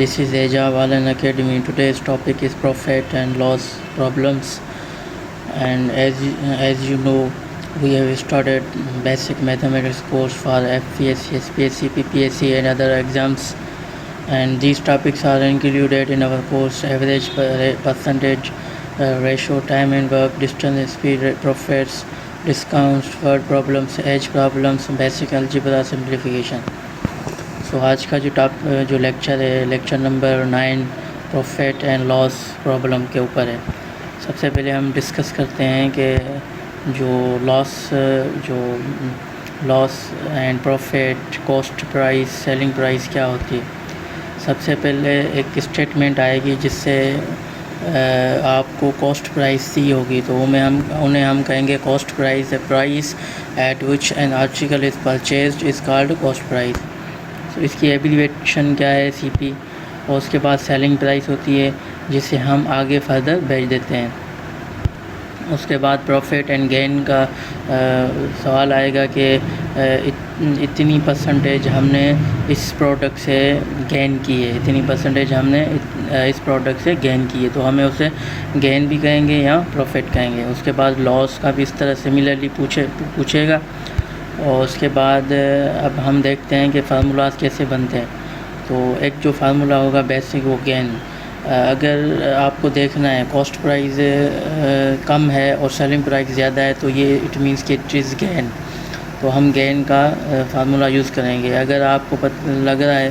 This is Ejab Alan Academy. Today's topic is profit and loss problems. And as you know, we have started basic mathematics course for FPSC, SPSC, PPSC, and other exams. And these topics are included in our course: average percentage, ratio, time and work, distance, speed, profits, discounts, word problems, edge problems, basic algebra, simplification. आज का जो lecture है, lecture number 9 profit and loss problem के ऊपर है। सबसे पहले हम डिस्कस करते हैं कि जो loss and profit, cost price, selling price क्या होती है। सबसे पहले एक स्टेटमेंट आएगी जिससे आपको कॉस्ट प्राइस दी होगी, तो उन्हें हम कहेंगे cost price. The price at which an article is purchased is called cost price. तो इसकी एब्रीविएशन क्या है, सीपी। और उसके बाद सेलिंग प्राइस होती है जिसे हम आगे फर्दर भेज देते हैं। उसके बाद प्रॉफिट एंड गेन का सवाल आएगा कि इतनी परसेंटेज हमने इस प्रोडक्ट से गेन की है, इतनी परसेंटेज हमने इस प्रोडक्ट से गेन की है, तो हमें उसे गेन भी कहेंगे या प्रॉफिट कहेंगे। उसके बाद लॉस का भी इस तरह सिमिलरली पूछेगा। और उसके बाद अब हम देखते हैं कि फार्मूलाज कैसे बनते हैं। तो एक जो फार्मूला होगा बेसिक, वो गेन। अगर आपको देखना है कॉस्ट प्राइस कम है और सेलिंग प्राइस ज़्यादा है, तो ये इट मीन्स कि इट इज़ गेन, तो हम गेन का फार्मूला यूज़ करेंगे। अगर आपको लग रहा है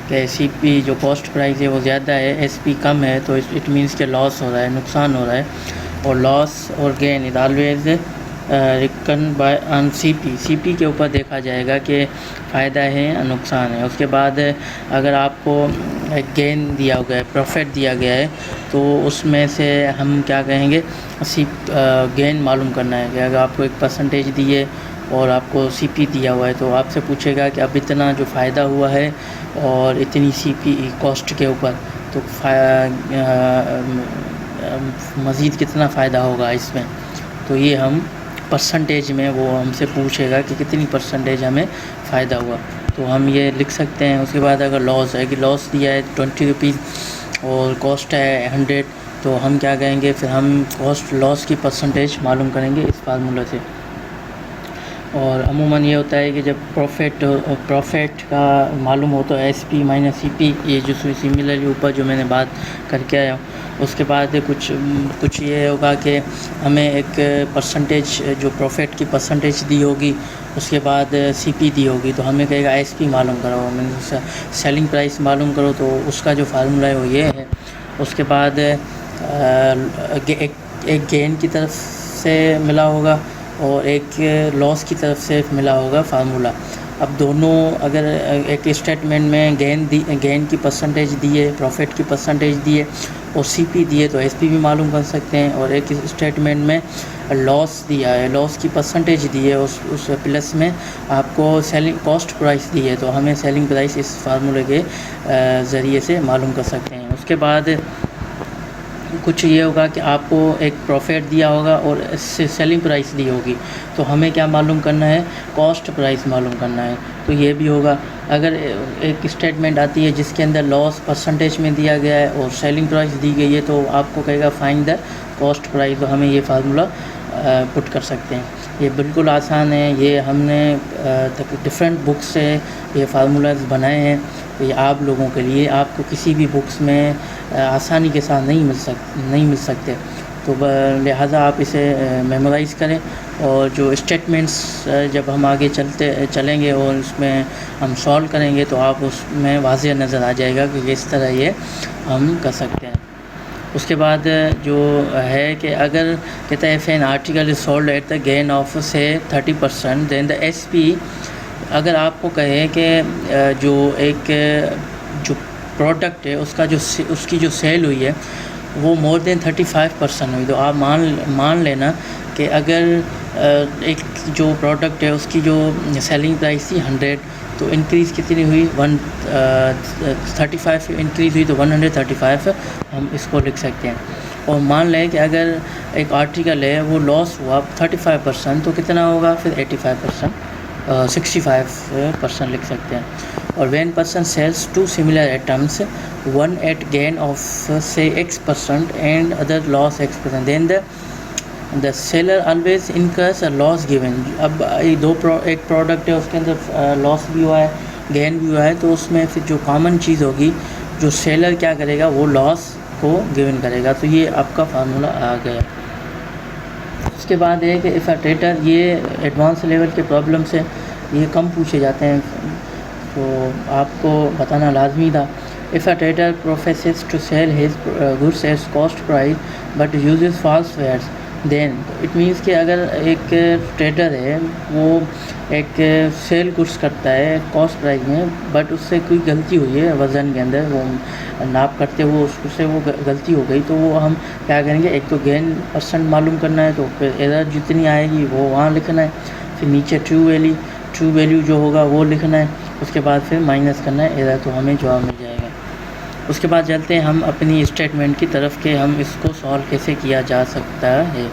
कि सीपी जो कॉस्ट प्राइस है वो ज़्यादा है, एसपी कम है, तो इट मीन्स कि लॉस हो रहा है, नुकसान हो रहा है। और लॉस और gain is always reckon by on CP के ऊपर देखा जाएगा कि फ़ायदा है या नुकसान है। उसके बाद अगर आपको एक गेन दिया गया है, प्रॉफिट दिया गया है, तो उसमें से हम क्या कहेंगे, गेन मालूम करना है। कि अगर आपको एक परसेंटेज दी है और आपको सीपी दिया हुआ है, तो आपसे पूछेगा कि अब इतना जो फ़ायदा हुआ है और इतनी सीपी कॉस्ट के ऊपर, तो मज़ीद कितना फ़ायदा होगा इसमें। तो ये हम परसेंटेज में वो हमसे पूछेगा कि कितनी परसेंटेज हमें फ़ायदा हुआ, तो हम ये लिख सकते हैं। उसके बाद अगर लॉस है कि लॉस दिया है 20 रुपीज़ और कॉस्ट है 100, तो हम क्या कहेंगे, फिर हम कॉस्ट लॉस की परसेंटेज मालूम करेंगे इस फार्मूला से। और अमूमन ये होता है कि जब प्रॉफिट का मालूम हो तो एसपी माइनस सीपी, ये जो सिमिलरली ऊपर जो मैंने बात करके आया हूँ। उसके बाद कुछ ये होगा कि हमें एक परसेंटेज, जो प्रॉफिट की परसेंटेज दी होगी, उसके बाद सीपी दी होगी, तो हमें कहेगा एसपी मालूम करो, मैंने सेलिंग प्राइस मालूम करो, तो उसका जो फार्मूला है वो ये है। उसके बाद एक गेन की तरफ से मिला होगा और एक लॉस की तरफ से मिला होगा फार्मूला। अब दोनों, अगर एक स्टेटमेंट में गेन की परसेंटेज दी है, प्रॉफिट की परसेंटेज दी है और सीपी दी है, तो एसपी भी मालूम कर सकते हैं। और एक स्टेटमेंट में लॉस दिया है, लॉस की परसेंटेज दी है, उस प्लस में आपको सेलिंग कॉस्ट प्राइस दी है, तो हमें सेलिंग प्राइस इस फार्मूले के ज़रिए से मालूम कर सकते हैं। उसके बाद कुछ ये होगा कि आपको एक प्रॉफिट दिया होगा और सेलिंग प्राइस दी होगी, तो हमें क्या मालूम करना है, कॉस्ट प्राइस मालूम करना है, तो ये भी होगा। अगर एक स्टेटमेंट आती है जिसके अंदर लॉस परसेंटेज में दिया गया है और सेलिंग प्राइस दी गई है, तो आपको कहेगा फाइंड द कॉस्ट प्राइस, तो हमें ये फार्मूला पुट कर सकते हैं। ये बिल्कुल आसान है, ये हमने डिफरेंट बुक्स से ये फार्मूलाज बनाए हैं, तो ये आप लोगों के लिए, आपको किसी भी बुक्स में आसानी के साथ नहीं मिल सकते, तो लिहाजा आप इसे मेमोराइज़ करें। और जो स्टेटमेंट्स जब हम आगे चलेंगे और उसमें हम सॉल्व करेंगे, तो आप उसमें वाज़ेह नज़र आ जाएगा कि किस तरह ये हम कर सकते हैं। उसके बाद जो है कि अगर कहता है if an article is sold at the gain of से 30%, देन द एसपी, अगर आपको कहे कि जो प्रोडक्ट है उसकी जो सेल हुई है वो मोर देन 35% हुई, तो आप मान लेना कि अगर एक जो प्रोडक्ट है उसकी जो सेलिंग प्राइस थी 100, तो इंक्रीज़ कितनी हुई 35 इंक्रीज़ हुई, तो 135 हम इसको लिख सकते हैं। और मान लें कि अगर एक आर्टिकल है वो लॉस हुआ 35%, तो कितना होगा फिर 85%, 65% लिख सकते हैं। और when person sells two similar items, one at gain of say X% and other loss X%, then the seller always incurs a loss given. अब एक प्रोडक्ट है, उसके अंदर लॉस भी हुआ है, गेन भी हुआ है, तो उसमें फिर जो कॉमन चीज़ होगी, जो सेलर क्या करेगा, वो लॉस को गिवन करेगा। तो ये आपका फार्मूला आ गया। उसके बाद है कि इफ़ अ ट्रेडर, ये एडवांस लेवल के प्रॉब्लम से ये कम पूछे जाते हैं, तो आपको बताना लाजमी था। If a trader professes to sell his goods at cost price but uses false weights, then it means कि अगर एक ट्रेडर है, वो एक सेल गुड्स करता है कॉस्ट प्राइस में, बट उससे कोई गलती हुई है वज़न के अंदर, वो नाप करते हुए उससे वो गलती हो गई, तो वो हम क्या करेंगे, एक तो गेन % मालूम करना है, तो फिर एरर जितनी आएगी वो वहाँ लिखना है, फिर नीचे ट्रू वैल्यू जो होगा वो लिखना है, उसके बाद फिर माइनस करना है एरर, तो हमें जवाब मिल जाएगा। उसके बाद चलते हैं हम अपनी स्टेटमेंट की तरफ कि हम इसको सॉल्व कैसे किया जा सकता है।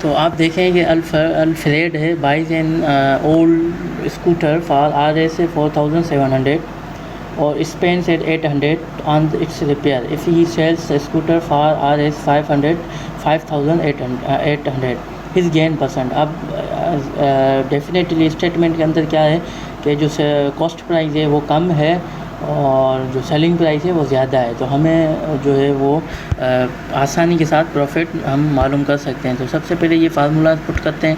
तो आप देखें कि अल्फ्रेड है, buys an old scooter for RS 4700 और spends at 800 on its repair. If he sells scooter for RS 5800 his gain %। अब डेफिनेटली स्टेटमेंट के अंदर क्या है कि जो कॉस्ट प्राइस है वो कम है और जो सेलिंग प्राइस है वो ज़्यादा है, तो हमें जो है वो आसानी के साथ प्रॉफिट हम मालूम कर सकते हैं। तो सबसे पहले ये फार्मूला पुट करते हैं,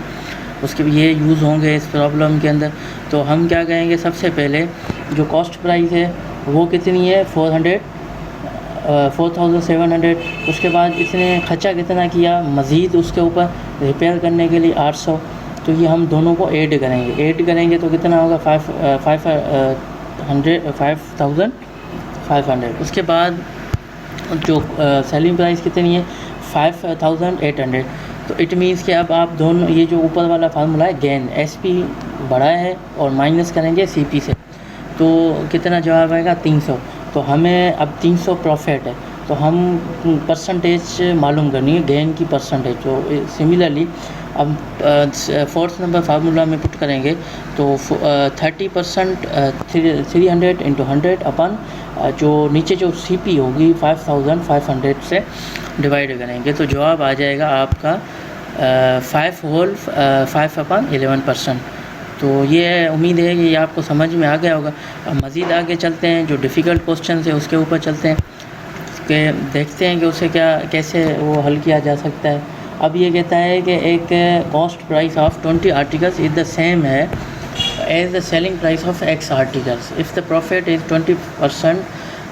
उसके ये यूज़ होंगे इस प्रॉब्लम के अंदर। तो हम क्या कहेंगे, सबसे पहले जो कॉस्ट प्राइस है वो कितनी है, 4700। उसके बाद इसने खर्चा कितना किया मज़ीद उसके ऊपर रिपेयर करने के लिए 800, तो ये हम दोनों को ऐड करेंगे तो कितना होगा, 5500। उसके बाद जो सेलिंग प्राइस कितनी है, 5800। तो इट मीन्स कि अब आप दोनों, ये जो ऊपर वाला फार्मूला है गेन, SP बढ़ा है और माइनस करेंगे CP से, तो कितना जवाब आएगा, 300। तो हमें अब 300 प्रॉफिट है, तो हम परसेंटेज मालूम करनी है, गेन की परसेंटेज। तो सिमिलरली अब 4th नंबर फार्मूला में पुट करेंगे, तो 30% 300 × 100 अपन जो नीचे जो CP होगी 5500 से डिवाइड करेंगे, तो जवाब आ जाएगा आपका 5/11%। तो ये उम्मीद है कि ये आपको समझ में आ गया होगा। अब मज़ीद आगे चलते हैं, जो डिफ़िकल्ट क्वेश्चन है उसके ऊपर चलते हैं, कि देखते हैं कि उसे कैसे वो हल किया जा सकता है। अब ये कहता है कि एक cost price of 20 articles is the same है as the selling price of X articles. If the profit is 20%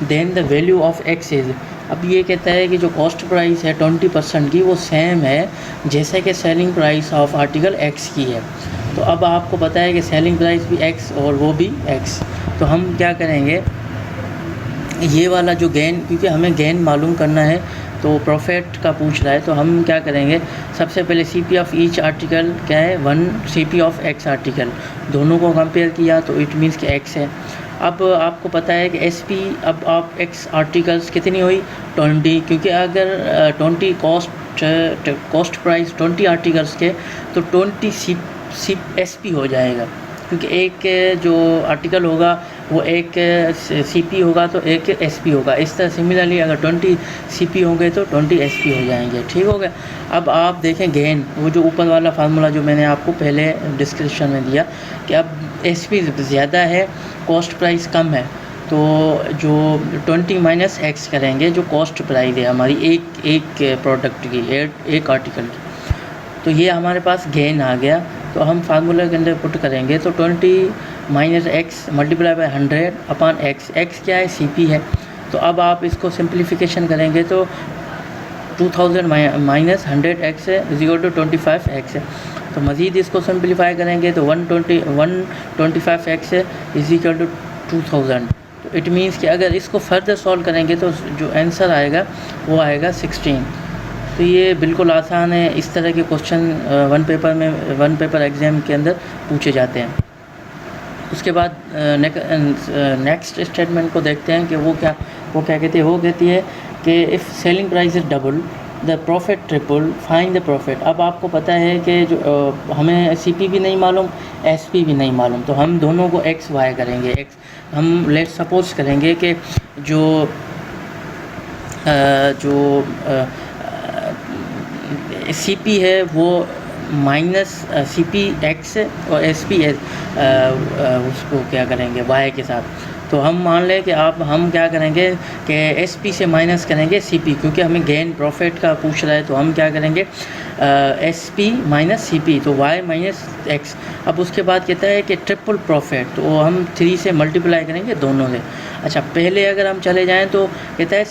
then the value of X is. अब ये कहता है कि जो कॉस्ट प्राइस है 20% की, वो सेम है जैसे कि selling price of article X की है। तो अब आपको पता है कि सेलिंग प्राइस भी X और वो भी X, तो हम क्या करेंगे, ये वाला जो गेन, क्योंकि हमें गेन मालूम करना है तो प्रॉफिट का पूछ रहा है, तो हम क्या करेंगे, सबसे पहले CP ऑफ ईच आर्टिकल क्या है, 1 CP ऑफ X आर्टिकल, दोनों को कंपेयर किया तो इट मीन्स कि X है। अब आपको पता है कि SP अब आप X आर्टिकल्स कितनी हुई, 20, क्योंकि अगर 20 कॉस्ट प्राइस 20 आर्टिकल्स के, तो 20 SP हो जाएगा, क्योंकि एक जो आर्टिकल होगा वो एक CP होगा तो एक SP होगा। इस तरह सिमिलरली अगर 20 CP होंगे तो 20 SP हो जाएंगे। ठीक हो गया। अब आप देखें गेन, वो जो ऊपर वाला फार्मूला जो मैंने आपको पहले डिस्क्रिप्शन में दिया कि अब SP ज़्यादा है, कॉस्ट प्राइस कम है, तो जो 20 माइनस X करेंगे, जो कॉस्ट प्राइस है हमारी एक प्रोडक्ट की, एक आर्टिकल की, तो ये हमारे पास गेन आ गया। तो हम फार्मूला के अंदर पुट करेंगे, तो 20 minus X multiply by 100 upon X क्या है, CP है। तो अब आप इसको सिंप्लीफिकेशन करेंगे तो 2000 minus 100X is equal to 25X है। तो मज़ीद इसको सिंप्लीफाई करेंगे तो 125X इज इक्वल टू 2000। तो इट मीन्स कि अगर इसको फर्दर सॉल्व करेंगे तो जो आंसर आएगा वो आएगा 16। तो ये बिल्कुल आसान है। इस तरह के क्वेश्चन वन पेपर एग्ज़ाम के अंदर पूछे जाते हैं। उसके बाद नेक्स्ट स्टेटमेंट को देखते हैं कि वो क्या कहती है। वो कहती है कि if selling price is double the profit triple, find the profit. अब आपको पता है कि जो हमें सीपी भी नहीं मालूम, एसपी भी नहीं मालूम, तो हम दोनों को एक्स वाई करेंगे। एक्स हम लेट सपोज करेंगे कि जो सीपी है वो माइनस सीपी एक्स और एसपी उसको क्या करेंगे वाई के साथ। तो हम मान लें कि हम क्या करेंगे कि एसपी से माइनस करेंगे सीपी, क्योंकि हमें गेन प्रॉफिट का पूछ रहा है। तो हम क्या करेंगे एसपी माइनस सीपी, तो वाई माइनस एक्स। अब उसके बाद कहता है कि ट्रिपल प्रॉफिट, तो हम 3 से मल्टीप्लाई करेंगे दोनों से। अच्छा, पहले अगर हम चले जाएं तो कहता है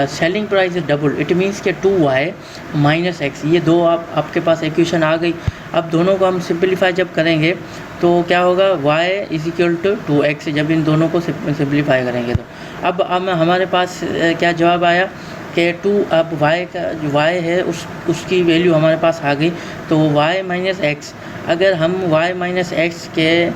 selling price is double, it means कि 2y माइनस एक्स। ये दो आपके पास इक्वेशन आ गई। अब दोनों को हम सिंपलीफाई जब करेंगे तो क्या होगा, y is equal to 2x। जब इन दोनों को सिंपलीफाई करेंगे तो अब हमारे पास क्या जवाब आया कि 2, अब y का जो y है उसकी वैल्यू हमारे पास आ गई। तो y माइनस एक्स, अगर हम y माइनस एक्स के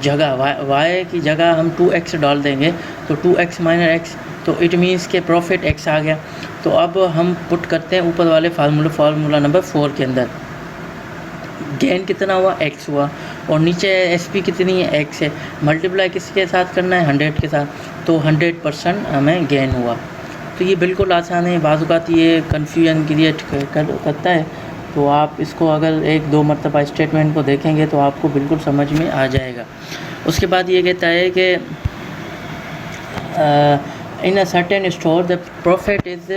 जगह y की जगह हम 2x डाल देंगे तो 2x माइनस एक्स, तो इट मीन्स के प्रॉफिट x आ गया। तो अब हम पुट करते हैं ऊपर वाले फार्मूला नंबर 4 के अंदर। गेन कितना हुआ, x हुआ, और नीचे एसपी कितनी है, x है। मल्टीप्लाई किसके साथ करना है, 100 के साथ, तो 100% हमें गेन हुआ। तो ये बिल्कुल आसान है। बाज़ औक़ात ये कन्फ्यूजन क्रिएट करता है, तो आप इसको अगर 1-2 मरतबा स्टेटमेंट को देखेंगे तो आपको बिल्कुल समझ में आ जाएगा। उसके बाद ये कहता है कि in a certain store the profit is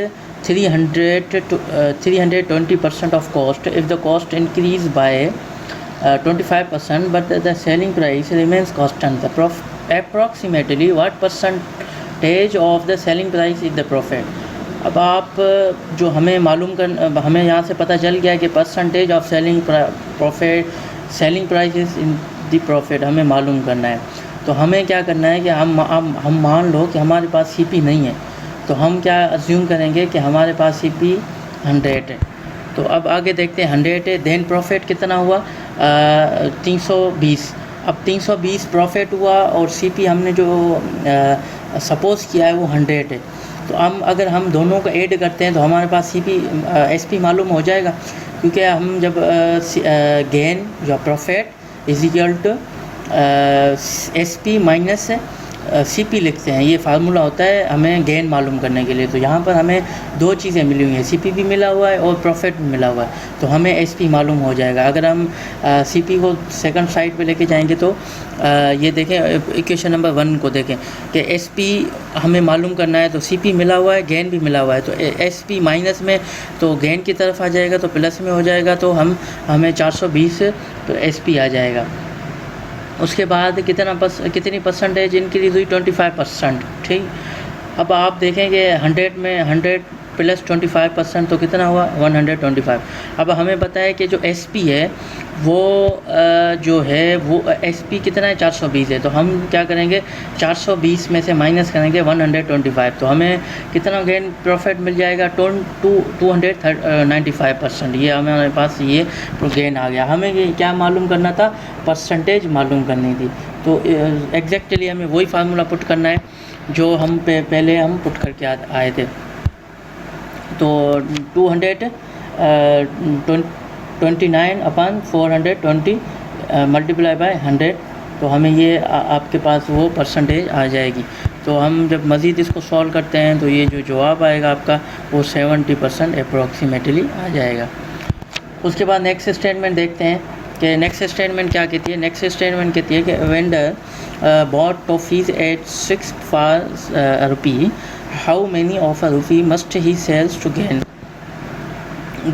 320% of cost if the cost increase by 25%, but the selling price remains constant. The approximately what percentage of the selling price is the profit? अब आप जो हमें मालूम कर, हमें यहाँ से पता चल गया कि percentage of selling price is in the profit हमें मालूम करना है। तो हमें क्या करना है कि हम मान लो कि हमारे पास सीपी नहीं है, तो हम क्या अज्यूम करेंगे कि हमारे पास सीपी 100 है। तो अब आगे देखते हैं, 100 है, देन प्रॉफिट कितना हुआ 320। अब 320 प्रॉफिट हुआ और सीपी हमने जो सपोज़ किया है वो 100 है। तो अगर हम दोनों को ऐड करते हैं तो हमारे पास सीपी एसपी मालूम हो जाएगा, क्योंकि हम जब गेन या profit is equal to SP minus CP लिखते हैं। ये फार्मूला होता है हमें गेन मालूम करने के लिए। तो यहाँ पर हमें 2 चीज़ें मिली हुई हैं, सीपी भी मिला हुआ है और प्रॉफिट भी मिला हुआ है, तो हमें एसपी मालूम हो जाएगा। अगर हम सीपी को सेकंड साइड पे लेके जाएंगे तो ये देखें इक्वेशन नंबर 1 को देखें कि एसपी हमें मालूम करना है, तो सीपी मिला हुआ है, गेन भी मिला हुआ है। तो एसपी माइनस में तो गेन की तरफ आ जाएगा, तो प्लस में हो जाएगा, तो हमें 420 तो एसपी आ जाएगा। उसके बाद कितनी परसेंटेज इंक्रीज़ हुई, 25%। ठीक, अब आप देखेंगे 100 में 100 प्लस 25% तो कितना हुआ 125। अब हमें पता है कि जो एसपी है वो जो है वो एसपी कितना है 420 है। तो हम क्या करेंगे 420 में से माइनस करेंगे 125, तो हमें कितना गेन प्रॉफिट मिल जाएगा 295%। ये हमारे पास ये गेन आ गया। हमें ये क्या मालूम करना था, परसेंटेज मालूम करनी थी। तो एग्जैक्टली हमें वही फार्मूला पुट करना है जो हम पहले हम पुट करके आए थे। तो 229/420 मल्टीप्लाई बाय 100, तो हमें ये आपके पास वो परसेंटेज आ जाएगी। तो हम जब मज़ीद इसको सॉल्व करते हैं तो ये जो जवाब आएगा आपका वो 70% अप्रॉक्सीमेटली आ जाएगा। उसके बाद नेक्स्ट स्टेटमेंट देखते हैं कि नेक्स्ट स्टेटमेंट क्या कहती है। नेक्स्ट स्टेटमेंट कहती है कि vendor bought toffees at 6 for rupee, how many of a rupee must he sells to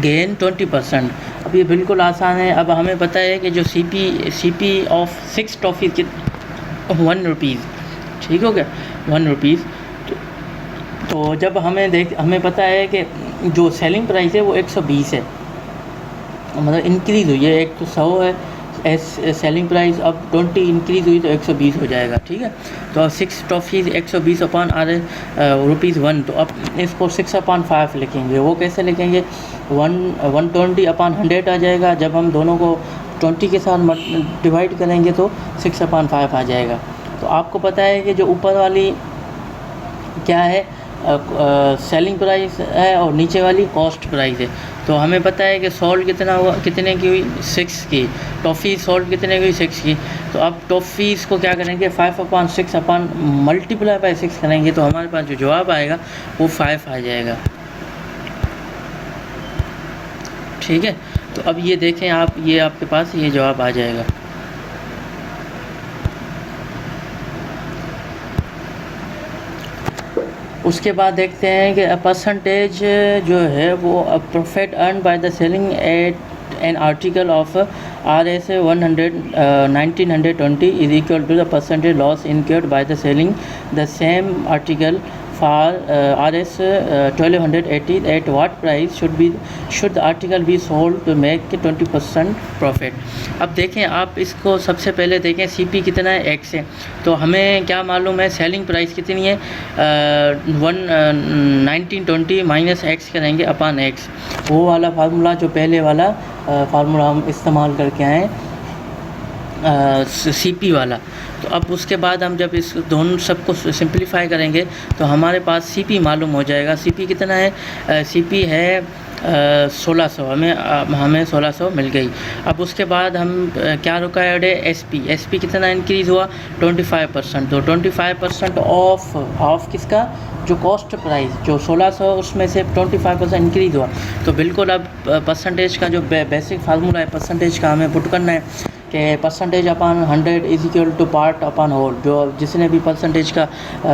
gain 20%। अब ये बिल्कुल आसान है। अब हमें पता है कि जो सीपी ऑफ 6 टॉफ़ीज़ 1 रुपीज़, ठीक हो गया 1 रुपीज़। तो जब हमें पता है कि जो सेलिंग प्राइस है वो 120 है, मतलब इंक्रीज़ हुई है। एक तो 100 है सेलिंग प्राइस, अब 20 इंक्रीज़ हुई तो 120 हो जाएगा। ठीक है, तो 6 टॉफ़ीज़ 120 अपॉन ₹1। तो अब इसको 6/5 लिखेंगे। वो कैसे लिखेंगे, 120 अपॉन 100 आ जाएगा। जब हम दोनों को 20 के साथ डिवाइड करेंगे तो 6/5 आ जाएगा। तो आपको पता है कि जो ऊपर वाली क्या है सेलिंग प्राइस है और नीचे वाली कॉस्ट प्राइस है। तो हमें पता है कि सॉल्ट कितना हुआ, कितने की हुई 6 की, टॉफ़ी सॉल्ट कितने की हुई 6 की। तो अब टॉफ़ीज़ को क्या करेंगे 5/6 अपन मल्टीप्लाई बाय 6 करेंगे तो हमारे पास जो जवाब आएगा वो 5 आ जाएगा। ठीक है, तो अब ये देखें आप, ये आपके पास ये जवाब आ जाएगा। उसके बाद देखते हैं कि परसेंटेज जो है वो profit earn by the selling at an article of RS 1920 is equal to the percentage loss incurred by the selling the same article for RS 1280 at what price should the article be sold to make 20% profit। अब देखें आप इसको, सबसे पहले देखें CP कितना है, X है। तो हमें क्या मालूम है सेलिंग प्राइस कितनी है, 1920 माइनस X करेंगे अपान X, वो वाला फार्मूला जो पहले वाला फार्मूला हम इस्तेमाल करके आए CP वाला। तो अब उसके बाद हम जब इस दोनों सबको सिंपलीफाई करेंगे तो हमारे पास CP मालूम हो जाएगा। CP कितना है, CP है 1600, हमें 1600 मिल गई। अब उसके बाद हम क्या रिक्वायर्ड है SP कितना इंक्रीज़ हुआ 25%। तो 25% ऑफ किसका, जो कॉस्ट प्राइस जो 1600 उसमें से 25% इंक्रीज़ हुआ। तो बिल्कुल अब परसेंटेज का जो बेसिक फार्मूला है परसेंटेज का हमें पुट करना है कि percentage upon 100 is equal to part upon whole. जो जिसने भी परसेंटेज का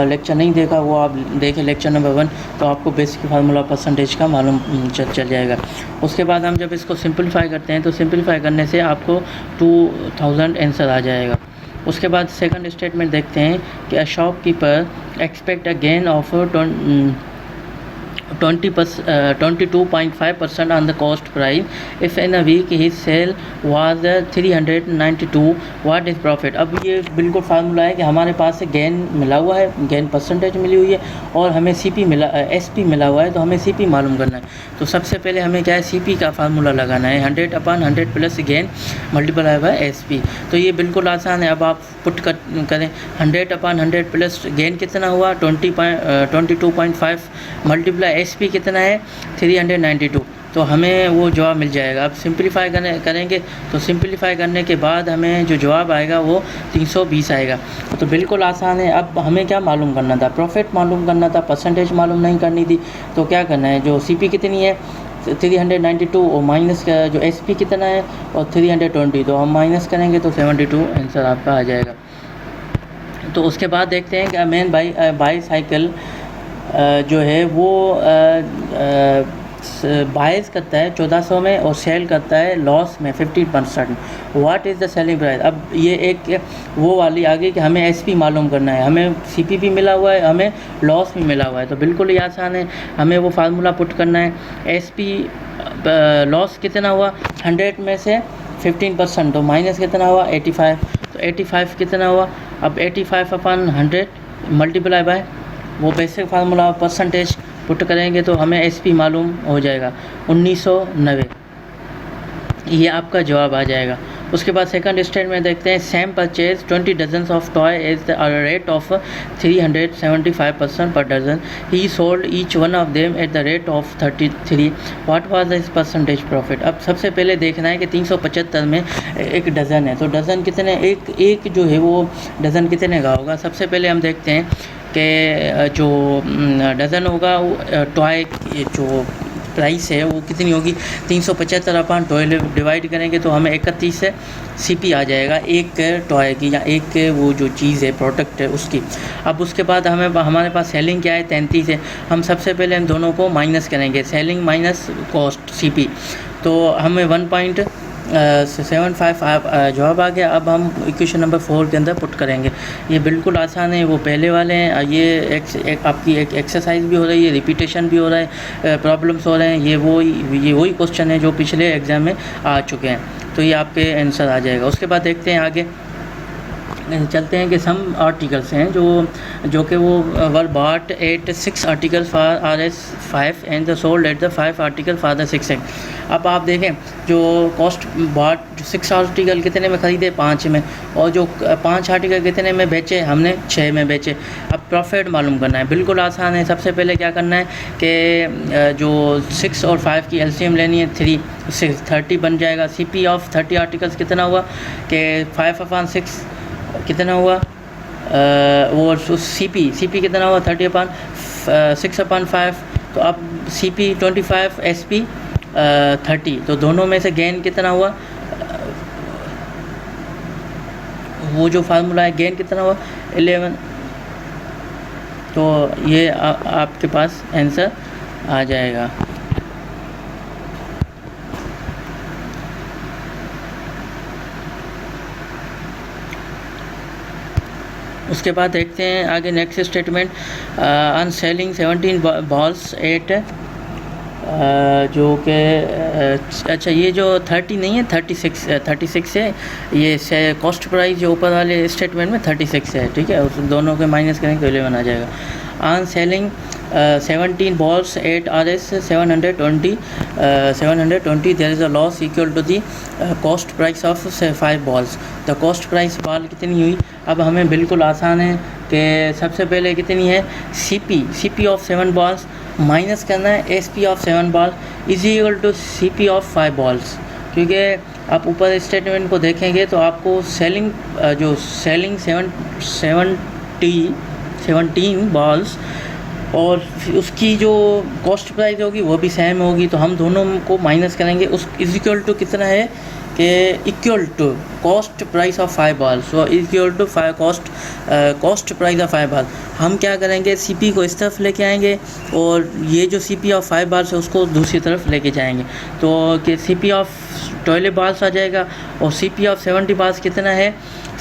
लेक्चर नहीं देखा वो आप देखें लेक्चर नंबर 1, तो आपको बेसिक फार्मूला परसेंटेज का मालूम चल जाएगा। उसके बाद हम जब इसको सिंपलीफाई करते हैं तो सिंपलीफाई करने से आपको 2000 आंसर आ जाएगा। उसके बाद सेकंड स्टेटमेंट देखते हैं कि a shopkeeper expect a gain of 22.5% on the cost price if in a week his sale was 392, what is profit। अब ये बिल्कुल फार्मूला है कि हमारे पास गेन मिला हुआ है, गेन परसेंटेज मिली हुई है और हमें SP मिला हुआ है, तो हमें CP मालूम करना है। तो सबसे पहले हमें क्या है CP का फार्मूला लगाना है 100/100 plus gain multiply by SP। तो ये बिल्कुल आसान है। अब आप पुट करें 100/100 प्लस गेन कितना हुआ 22.5 मल्टीप्लाई SP कितना है 392, तो हमें वो जवाब मिल जाएगा। अब सिंपलीफाई करेंगे तो सिंपलीफाई करने के बाद हमें जो जवाब आएगा वो 320 आएगा। तो बिल्कुल आसान है। अब हमें क्या मालूम करना था, प्रॉफिट मालूम करना था, परसेंटेज मालूम नहीं करनी थी। तो क्या करना है, जो CP कितनी है 392 और माइनस का जो SP कितना है और 320, तो हम माइनस करेंगे तो 72 आंसर आपका आ जाएगा। तो उसके बाद देखते हैं कि मेन बाईसाइकिल जो है वो बाइज करता है 1400 में और सेल करता है लॉस में 15%। What is the selling price. अब ये एक वो वाली आ गई कि हमें SP मालूम करना है, हमें CP भी मिला हुआ है, हमें लॉस भी मिला हुआ है। तो बिल्कुल ही आसान है, हमें वो फार्मूला पुट करना है। SP लॉस कितना हुआ 100 में से 15%, तो माइनस कितना हुआ 85, तो 85 कितना हुआ, अब 85/100 मल्टीप्लाई बाय वो बेसिक फार्मूला परसेंटेज पुट करेंगे तो हमें SP मालूम हो जाएगा 1990, ये आपका जवाब आ जाएगा। उसके बाद सेकंड स्टेटमेंट देखते हैं Sam purchase 20 dozens of toy as the rate of 375% per dozen, he sold each one of them at the rate of 33, what was the percentage profit. अब सबसे पहले देखना है कि 375 में एक डज़न है, तो डज़न कितने, एक जो है वो डज़न कितने का होगा। सबसे पहले हम देखते हैं कि जो डज़न होगा टॉय जो प्राइस है वो कितनी होगी 375/12 डिवाइड करेंगे तो हमें 31 से CP आ जाएगा एक टॉय की या एक वो जो चीज़ है प्रोडक्ट है उसकी। अब उसके बाद हमारे पास सेलिंग क्या है 33 है। हम सबसे पहले इन दोनों को माइनस करेंगे, सेलिंग माइनस कॉस्ट CP, तो हमें 1.75 जवाब आ गया। अब हम इक्वेशन नंबर 4 के अंदर पुट करेंगे। ये बिल्कुल आसान है, वो पहले वाले हैं। ये आपकी एक एक्सरसाइज भी हो रही है, रिपीटेशन भी हो रहा है, प्रॉब्लम्स हो रहे हैं। ये वही क्वेश्चन है जो पिछले एग्ज़ाम में आ चुके हैं, तो ये आपके आंसर आ जाएगा। उसके बाद देखते हैं आगे चलते हैं कि सम आर्टिकल्स हैं जो कि वो were bought at 6 article for RS5 and the sold at the 5 article for the 6 है। अब आप देखें जो कॉस्ट बॉट 6 आर्टिकल कितने में ख़रीदे, 5 में, और जो 5 आर्टिकल कितने में बेचे, हमने 6 में बेचे। अब प्रॉफिट मालूम करना है, बिल्कुल आसान है। सबसे पहले क्या करना है कि जो 6 और 5 की LCM लेनी है, 30 बन जाएगा। CP ऑफ 30 आर्टिकल्स कितना हुआ कि 5/6 कितना हुआ, और CP कितना हुआ 30/6/5। तो अब CP 25, SP 30, तो दोनों में से गेन कितना हुआ, वो जो फार्मूला है गेन कितना हुआ 11। तो ये आपके पास आंसर आ जाएगा। उसके बाद देखते हैं आगे next statement, on selling 17 balls at, जो कि अच्छा ये जो 30 नहीं है 36 है, ये कॉस्ट प्राइस जो ऊपर वाले स्टेटमेंट में 36 है, ठीक है। उस दोनों के माइनस करेंगे तो 11 आ जाएगा। On selling 17 balls at RS 720, there is a loss equal to the cost price of 5 balls। the cost price ball कितनी हुई, अब हमें बिल्कुल आसान है कि सबसे पहले कितनी है CP ऑफ 7 balls माइनस करना है SP of 7 ball is equal to CP of 5 balls। क्योंकि आप ऊपर स्टेटमेंट को देखेंगे तो आपको सेलिंग 17 balls और उसकी जो कॉस्ट प्राइस होगी वो भी सेम होगी, तो हम दोनों को माइनस करेंगे। उस इज इक्वल टू कितना है कि equal to cost price of 5 balls, so equal to cost price of 5 balls। हम क्या करेंगे, CP को इस तरफ लेके आएंगे और ये जो CP ऑफ 5 balls है उसको दूसरी तरफ लेके जाएंगे, तो कि CP ऑफ 12 balls आ जाएगा। और CP ऑफ 70 balls कितना है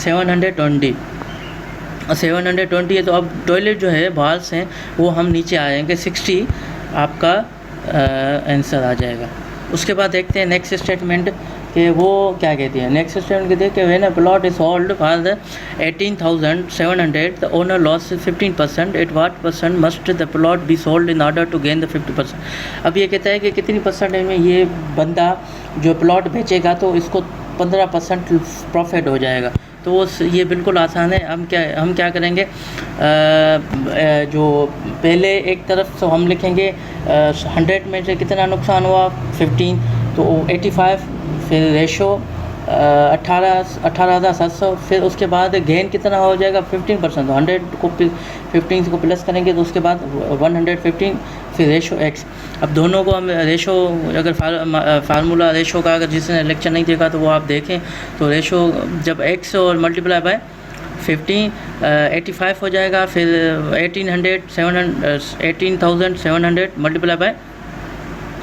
720 है। तो अब टॉयलेट जो है बाल्स हैं वो हम नीचे आ जाएंगे, 60 आपका आंसर आ जाएगा। उसके बाद देखते हैं नेक्स्ट स्टेटमेंट कि वो क्या कहती है। नेक्स्ट स्टेटमेंट कहती है कि when a plot is sold for the 18,700 the owner loss 15%, at what percent must the plot be sold in order to gain the 50%। अब ये कहता है कि कितनी परसेंटेज में ये बंदा जो प्लॉट बेचेगा तो इसको 15% प्रॉफिट हो जाएगा। तो ये बिल्कुल आसान है। हम क्या करेंगे, जो पहले एक तरफ तो हम लिखेंगे 100 में से कितना नुकसान हुआ 15, तो 85, फिर रेशो 18,700, फिर उसके बाद गेन कितना हो जाएगा 15%, तो 100 को 15 को प्लस करेंगे तो उसके बाद 115, फिर रेशो x। अब दोनों को हम रेशो, अगर फार्मूला रेशो का अगर जिसने लेक्चर नहीं देखा तो वो आप देखें, तो रेशो जब x और मल्टीप्लाई बाय 15 85 हो जाएगा, फिर 18,700 मल्टीप्लाई बाय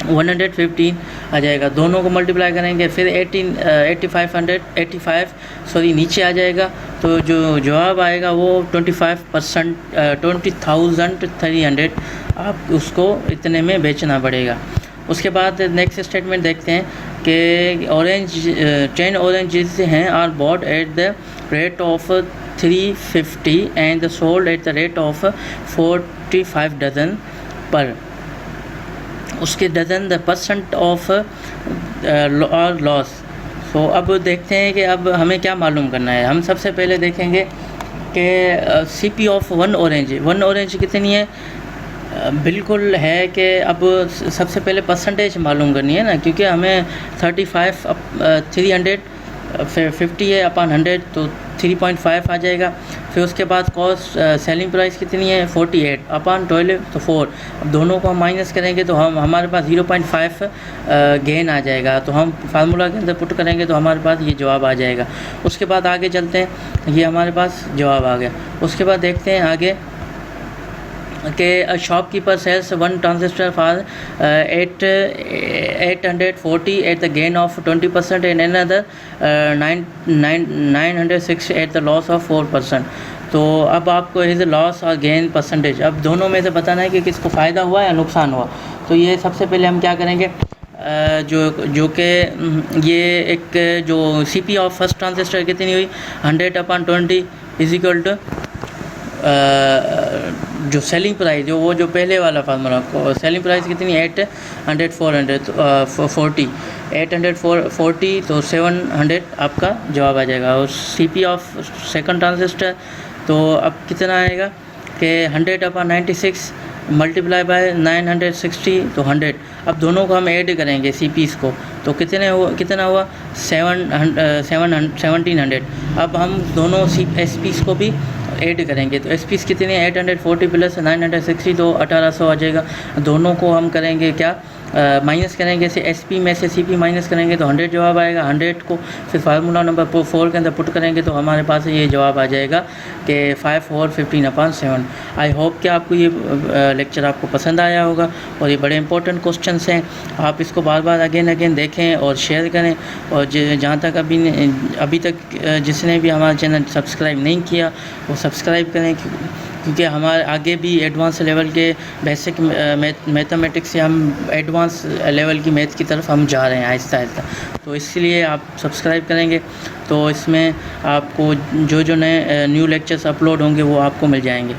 115 आ जाएगा। दोनों को मल्टीप्लाई करेंगे, फिर 85 नीचे आ जाएगा, तो जो जवाब आएगा वो 25%, 20,300 आप उसको इतने में बेचना पड़ेगा। उसके बाद नेक्स्ट स्टेटमेंट देखते हैं कि 10 ऑरेंजेस हैं are bought at the rate of 350 and sold at the rate of 45 dozen पर। उसके डजन द परसेंट ऑफ और लॉस। सो अब देखते हैं कि अब हमें क्या मालूम करना है। हम सबसे पहले देखेंगे कि CP ऑफ 1 ऑरेंज कितनी है। बिल्कुल है कि अब सबसे पहले परसेंटेज मालूम करनी है ना, क्योंकि हमें 35 350 है अपन 100, तो 3.5 आ जाएगा। फिर उसके बाद कॉस्ट सेलिंग प्राइस कितनी है 48 अपन 12, तो 4। अब दोनों को हम माइनस करेंगे तो हमारे पास 0.5 गेन आ जाएगा, तो हम फार्मूला के अंदर पुट करेंगे तो हमारे पास ये जवाब आ जाएगा। उसके बाद आगे चलते हैं, ये हमारे पास जवाब आ गया। उसके बाद देखते हैं आगे कि shopkeeper sells 1 transistor for 840 at the gain of 20% and another 906 at the loss of 4%। तो अब आपको इज लॉस और गेन परसेंटेज, अब दोनों में से बताना है कि किसको फ़ायदा हुआ या नुकसान हुआ। तो ये सबसे पहले हम क्या करेंगे, जो कि ये एक जो CP ऑफ फर्स्ट ट्रांजिस्टर कितनी हुई 100/20 इज इक्वल टू जो सेलिंग प्राइस जो पहले वाला फार्मूला सेलिंग प्राइस कितनी 840 तो 700 आपका जवाब आ जाएगा। और CP ऑफ सेकंड ट्रांजिस्टर तो अब कितना आएगा कि 100/96 मल्टीप्लाई बाय 960 तो 100। अब दोनों को हम ऐड करेंगे CPs को तो कितना हुआ 1700। अब हम दोनों SPs को भी ऐड करेंगे तो SPs कितने 840 प्लस 960 तो 1800 आ जाएगा। दोनों को हम करेंगे क्या माइनस करेंगे, से SP में से CP माइनस करेंगे तो 100 जवाब आएगा। 100 को फिर फार्मूला नंबर 4 के अंदर पुट करेंगे तो हमारे पास ये जवाब आ जाएगा कि 5415/7। आई होप कि आपको ये लेक्चर आपको पसंद आया होगा और ये बड़े इंपॉर्टेंट क्वेश्चंस हैं। आप इसको बार बार अगेन देखें और शेयर करें। और जहाँ तक अभी तक जिसने भी हमारा चैनल सब्सक्राइब नहीं किया वो सब्सक्राइब करें, क्योंकि हमारे आगे भी एडवांस लेवल के बेसिक मैथमेटिक्स से हम एडवांस लेवल की मैथ की तरफ हम जा रहे हैं आहिस्ता आहिस्ता। तो इसलिए आप सब्सक्राइब करेंगे तो इसमें आपको जो नए न्यू लेक्चर्स अपलोड होंगे वो आपको मिल जाएंगे।